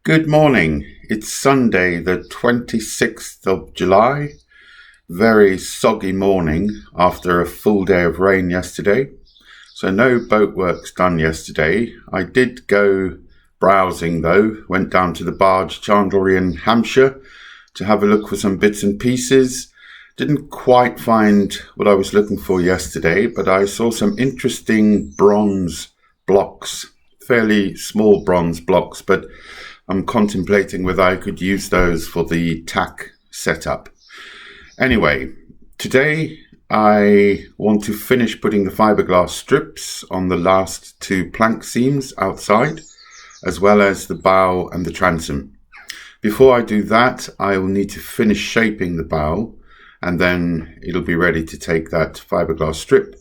Good morning. It's Sunday, the 26th of July. Very soggy morning after a full day of rain yesterday. So no boat works done yesterday. I did go browsing though, went down to the barge chandlery in Hampshire to have a look for some bits and pieces. Didn't quite find what I was looking for yesterday, but I saw some interesting bronze blocks, fairly small bronze blocks, but I'm contemplating whether I could use those for the tack setup. Anyway, today I want to finish putting the fiberglass strips on the last two plank seams outside, as well as the bow and the transom. Before I do that, I will need to finish shaping the bow, and then it'll be ready to take that fiberglass strip.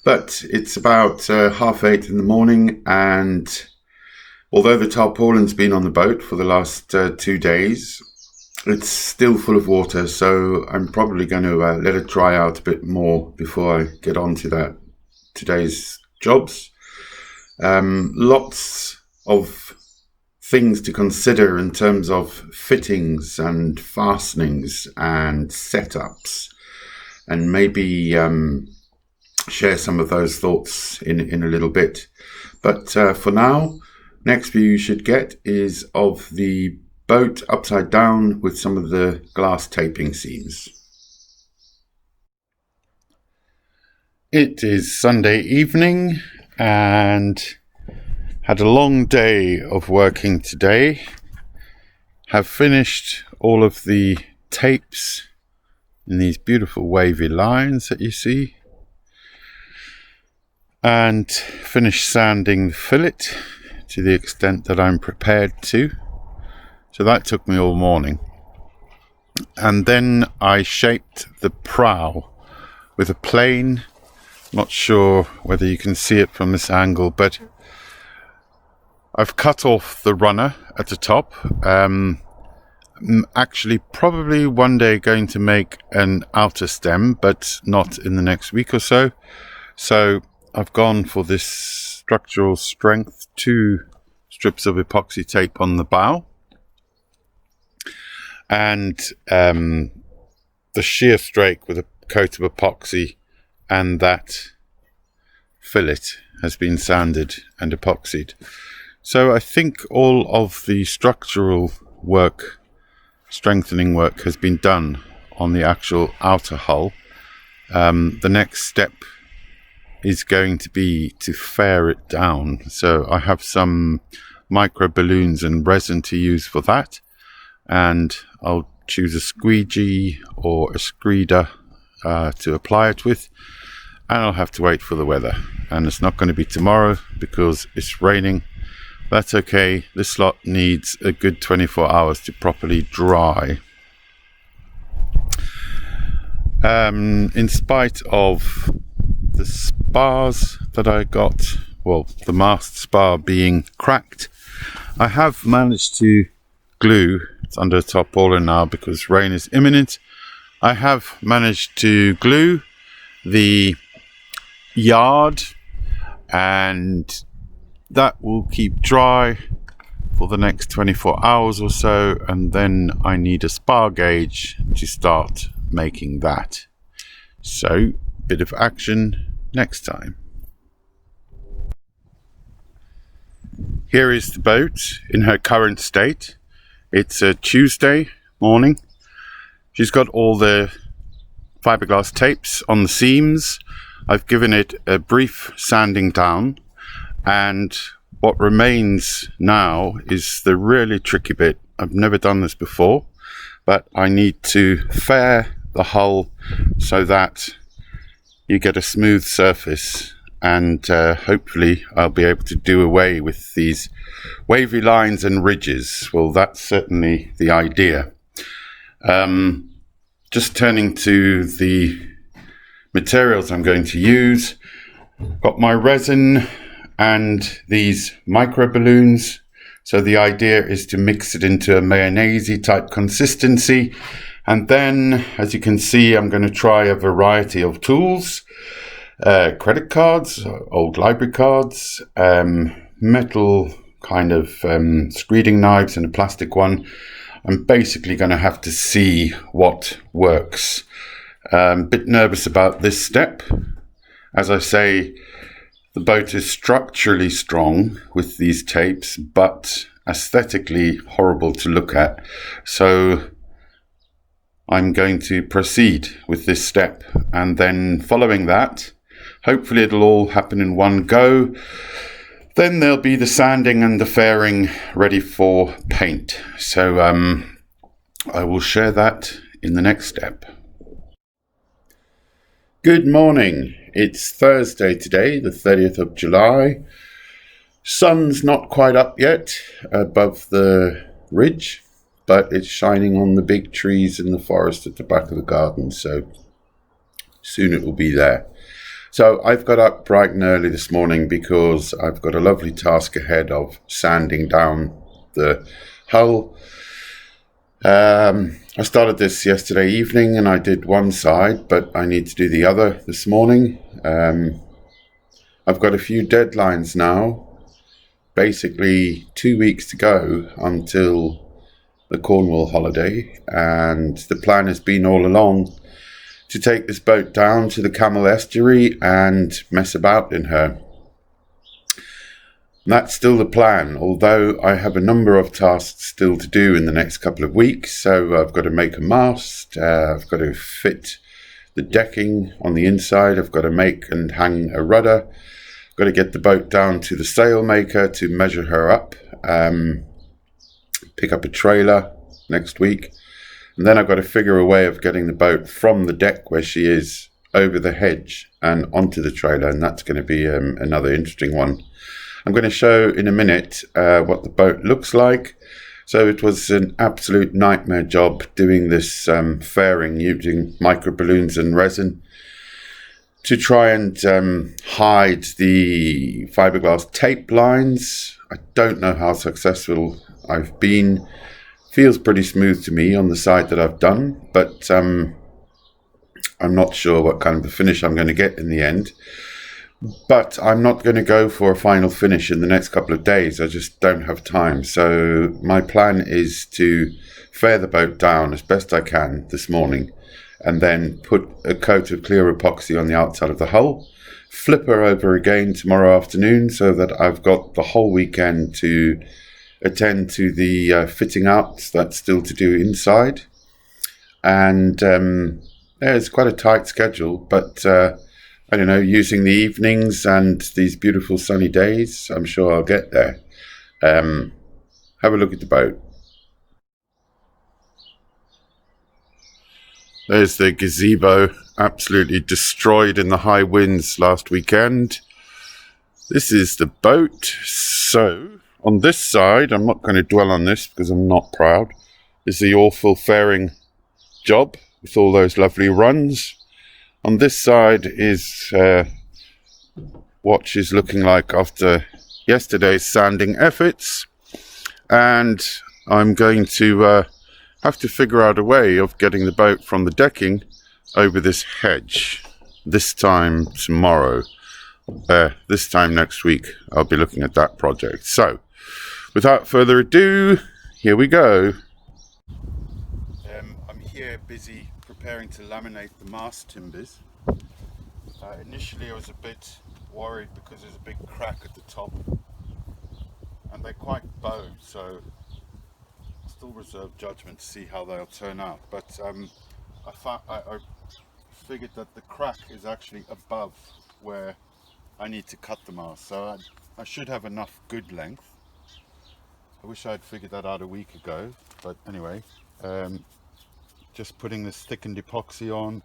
But it's about 8:30 in the morning, and although the tarpaulin's been on the boat for the last 2 days, it's still full of water, so I'm probably going to let it dry out a bit more before I get on to today's jobs. Lots of things to consider in terms of fittings and fastenings and setups, and maybe share some of those thoughts in a little bit. But for now, next view you should get is of the boat upside down with some of the glass taping seams. It is Sunday evening and had a long day of working today. Have finished all of the tapes in these beautiful wavy lines that you see, and finished sanding the fillet to the extent that I'm prepared to. So that took me all morning. And then I shaped the prow with a plane. Not sure whether you can see it from this angle, but I've cut off the runner at the top. Actually, probably one day going to make an outer stem, but not in the next week or so. So I've gone for this structural strength 2 strips of epoxy tape on the bow, and the shear strake with a coat of epoxy, and that fillet has been sanded and epoxied. So I think all of the structural work, strengthening work, has been done on the actual outer hull. The next step is going to be to fare it down. So I have some micro balloons and resin to use for that, and I'll choose a squeegee or a screeder to apply it with, and I'll have to wait for the weather. And it's not going to be tomorrow because it's raining. That's okay. This lot needs a good 24 hours to properly dry. In spite of the spars that I got, well, the mast spar being cracked, I have managed to glue, it's under a tarpaulin now because rain is imminent, I have managed to glue the yard, and that will keep dry for the next 24 hours or so, and then I need a spar gauge to start making that. So, bit of action next time. Here is the boat in her current state. It's a Tuesday morning. She's got all the fiberglass tapes on the seams. I've given it a brief sanding down, and what remains now is the really tricky bit. I've never done this before, but I need to fare the hull so that you get a smooth surface, and hopefully I'll be able to do away with these wavy lines and ridges. Well, that's certainly the idea. Just turning to the materials I'm going to use. Got my resin and these micro balloons. So the idea is to mix it into a mayonnaise type consistency. And then, as you can see, I'm going to try a variety of tools. Credit cards, old library cards, metal kind of screeding knives and a plastic one. I'm basically going to have to see what works. A bit nervous about this step. As I say, the boat is structurally strong with these tapes, but aesthetically horrible to look at. So I'm going to proceed with this step, and then following that, hopefully it'll all happen in one go. Then there'll be the sanding and the fairing ready for paint. So I will share that in the next step. Good morning. It's Thursday today, the 30th of July. Sun's not quite up yet above the ridge, but it's shining on the big trees in the forest at the back of the garden, so soon it will be there. So I've got up bright and early this morning because I've got a lovely task ahead of sanding down the hull. I started this yesterday evening and I did one side, but I need to do the other this morning. I've got a few deadlines now, basically 2 weeks to go until the Cornwall holiday, and the plan has been all along to take this boat down to the Camel estuary and mess about in her. And that's still the plan, although I have a number of tasks still to do in the next couple of weeks. So I've got to make a mast, I've got to fit the decking on the inside, I've got to make and hang a rudder, I've got to get the boat down to the sail maker to measure her up, pick up a trailer next week, and then I've got to figure a way of getting the boat from the deck where she is over the hedge and onto the trailer, and that's going to be another interesting one. I'm going to show in a minute what the boat looks like. So it was an absolute nightmare job doing this fairing using micro balloons and resin to try and hide the fiberglass tape lines. I don't know how successful I've been. Feels pretty smooth to me on the side that I've done, but I'm not sure what kind of a finish I'm going to get in the end. But I'm not going to go for a final finish in the next couple of days. I just don't have time. So my plan is to fair the boat down as best I can this morning, and then put a coat of clear epoxy on the outside of the hull, flip her over again tomorrow afternoon so that I've got the whole weekend to attend to the fitting out that's still to do inside. And it's quite a tight schedule, but I don't know, using the evenings and these beautiful sunny days, I'm sure I'll get there. Have a look at the boat. There's the gazebo, absolutely destroyed in the high winds last weekend. This is the boat. So on this side, I'm not going to dwell on this because I'm not proud, is the awful fairing job with all those lovely runs. On this side is what she's looking like after yesterday's sanding efforts. And I'm going to have to figure out a way of getting the boat from the decking over this hedge. This time tomorrow. This time next week, I'll be looking at that project. So, without further ado, here we go. I'm here busy preparing to laminate the mast timbers. Initially I was a bit worried because there's a big crack at the top and they're quite bowed, so I still reserve judgment to see how they'll turn out. But I figured that the crack is actually above where I need to cut the mast, so I should have enough good length. I wish I'd figured that out a week ago, but anyway, just putting this thickened epoxy on.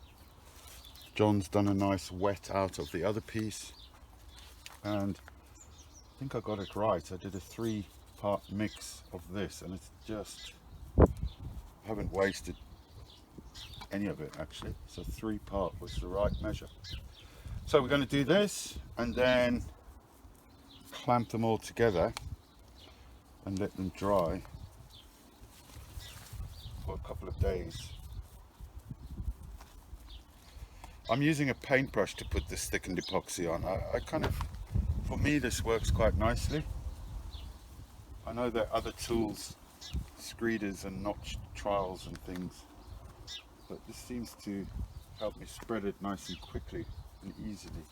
John's done a nice wet out of the other piece, and I think I got it right. I did a 3-part mix of this, and it's just, I haven't wasted any of it actually, so 3-part was the right measure. So we're going to do this and then clamp them all together and let them dry for a couple of days. I'm using a paintbrush to put this thickened epoxy on. I kind of, for me this works quite nicely. I know there are other tools, screeders and notch trials and things, but this seems to help me spread it nice and quickly and easily.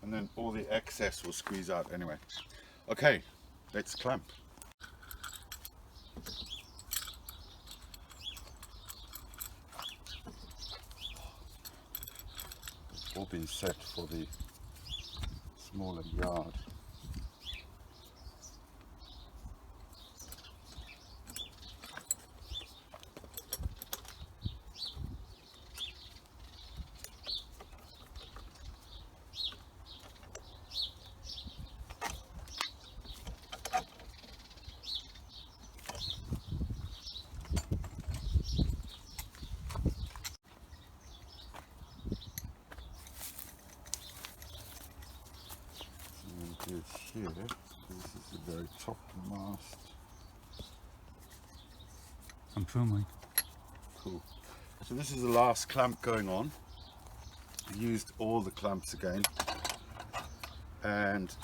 And then all the excess will squeeze out anyway. Okay, let's clamp. All been set for the smaller yard. Here, this is the very top mast. I'm filming. Cool. So this is the last clamp going on. I used all the clamps again, and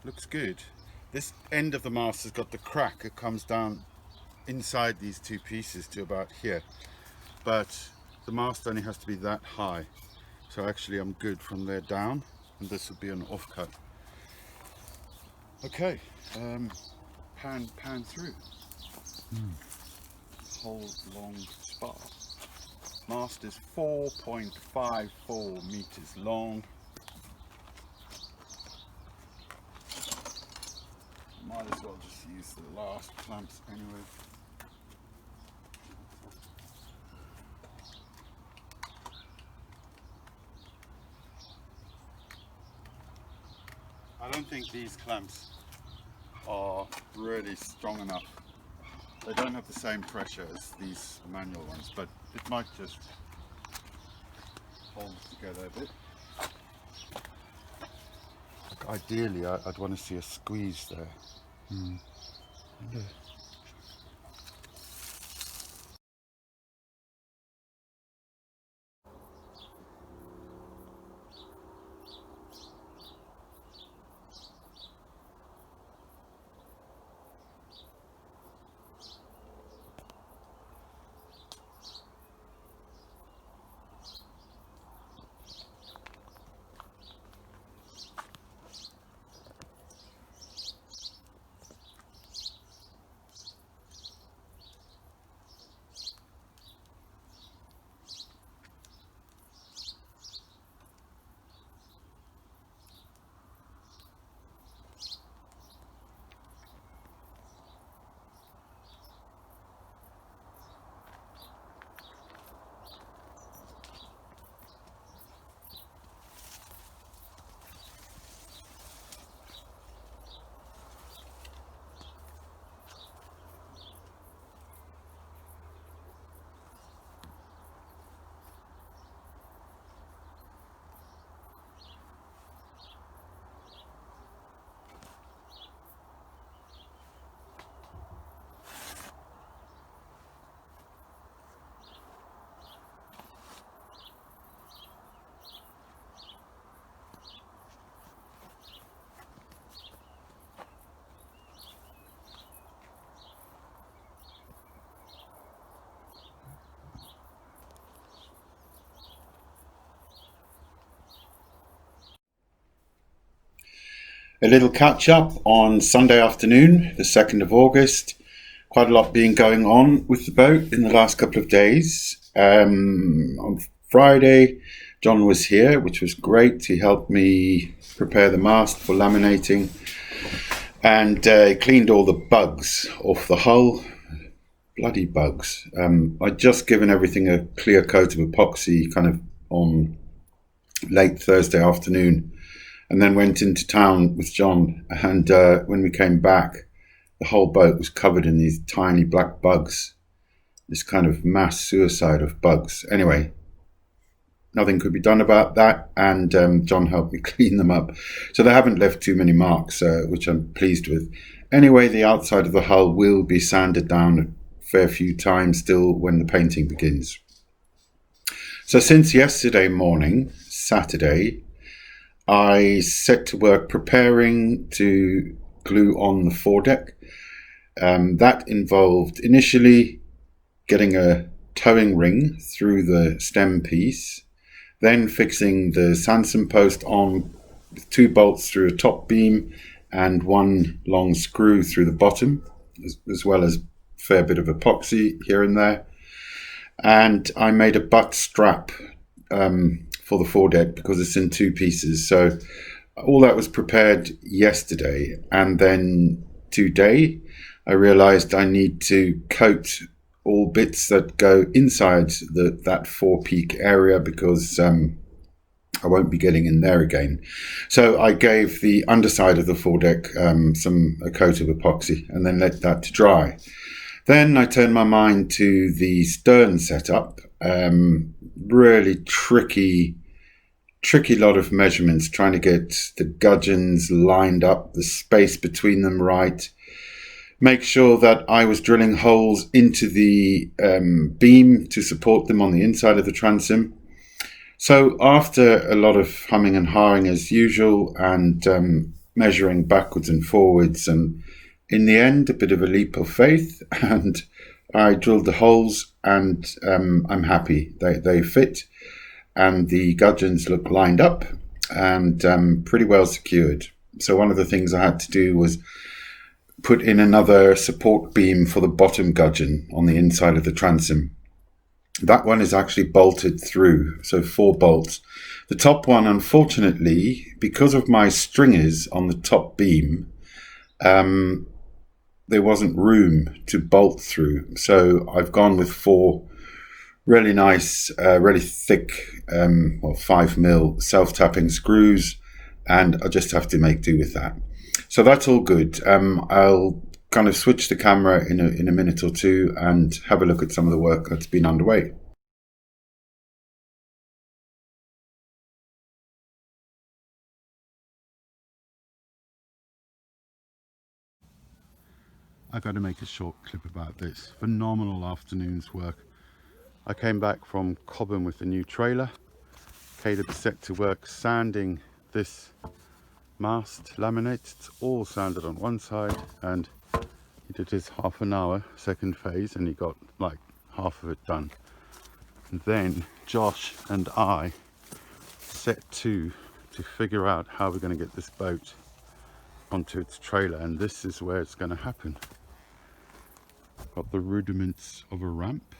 looks good. This end of the mast has got the crack. It comes down inside these two pieces to about here, but the mast only has to be that high. So actually I'm good from there down, and this would be an offcut. Okay, pan through. Whole long spar. Mast is 4.54 meters long. Might as well just use the last clamps anyway. I don't think these clamps are really strong enough. They don't have the same pressure as these manual ones, but it might just hold together a bit. Like ideally, I'd want to see a squeeze there. Yeah. A little catch up on Sunday afternoon, the 2nd of August. Quite a lot being going on with the boat in the last couple of days. On Friday, John was here, which was great. He helped me prepare the mast for laminating and cleaned all the bugs off the hull. Bloody bugs. I'd just given everything a clear coat of epoxy kind of on late Thursday afternoon, and then went into town with John, and when we came back, the whole boat was covered in these tiny black bugs, this kind of mass suicide of bugs. Anyway, nothing could be done about that, and John helped me clean them up. So they haven't left too many marks, which I'm pleased with. Anyway, the outside of the hull will be sanded down a fair few times still when the painting begins. So since yesterday morning, Saturday, I set to work preparing to glue on the foredeck. That involved initially getting a towing ring through the stem piece, then fixing the Sansom post on with 2 bolts through a top beam and 1 long screw through the bottom, as well as a fair bit of epoxy here and there. And I made a butt strap for the foredeck because it's in 2 pieces. So all that was prepared yesterday, and then today I realized I need to coat all bits that go inside that forepeak area because I won't be getting in there again. So I gave the underside of the foredeck a coat of epoxy and then let that to dry. Then I turned my mind to the stern setup. Really tricky lot of measurements, trying to get the gudgeons lined up, the space between them right. Make sure that I was drilling holes into the beam to support them on the inside of the transom. So after a lot of humming and hawing as usual and measuring backwards and forwards, and in the end a bit of a leap of faith, and I drilled the holes, and I'm happy. They fit, and the gudgeons look lined up and pretty well secured. So one of the things I had to do was put in another support beam for the bottom gudgeon on the inside of the transom. That one is actually bolted through, so 4 bolts. The top one, unfortunately, because of my stringers on the top beam, there wasn't room to bolt through. So I've gone with 4 really nice, really thick, 5mm self-tapping screws, and I just have to make do with that. So that's all good. I'll kind of switch the camera in a minute or two and have a look at some of the work that's been underway. I've got to make a short clip about this. Phenomenal afternoon's work. I came back from Cobham with the new trailer. Caleb set to work sanding this mast laminate. It's all sanded on one side, and he did his half an hour second phase and he got like half of it done. And then Josh and I set to figure out how we're going to get this boat onto its trailer, and this is where it's going to happen. Got the rudiments of a ramp.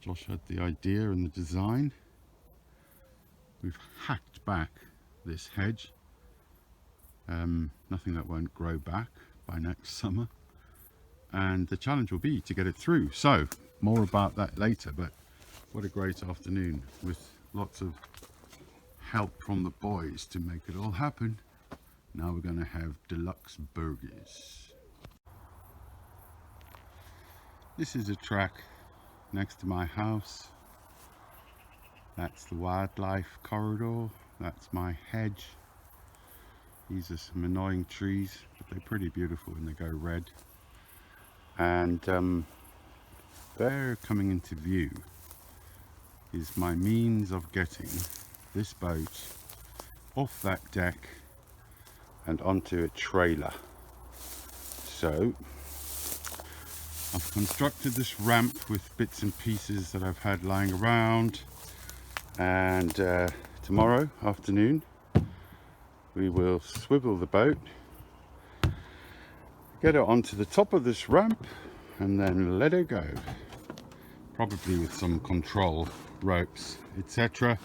Josh had the idea and the design. We've hacked back this hedge. Nothing that won't grow back by next summer. And the challenge will be to get it through. So, more about that later, but what a great afternoon with lots of help from the boys to make it all happen. Now we're going to have deluxe burgers. This is a track next to my house. That's the wildlife corridor. That's my hedge. These are some annoying trees, but they're pretty beautiful when they go red. And there, coming into view, is my means of getting this boat off that deck and onto a trailer. So I've constructed this ramp with bits and pieces that I've had lying around, and tomorrow afternoon we will swivel the boat, get it onto the top of this ramp, and then let it go, probably with some control ropes, etc.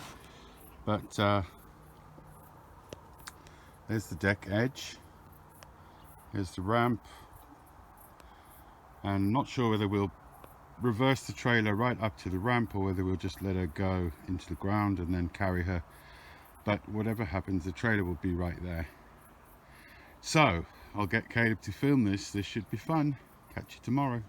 But there's the deck edge, there's the ramp. I'm not sure whether we'll reverse the trailer right up to the ramp or whether we'll just let her go into the ground and then carry her. But whatever happens, the trailer will be right there. So I'll get Caleb to film this. This should be fun. Catch you tomorrow.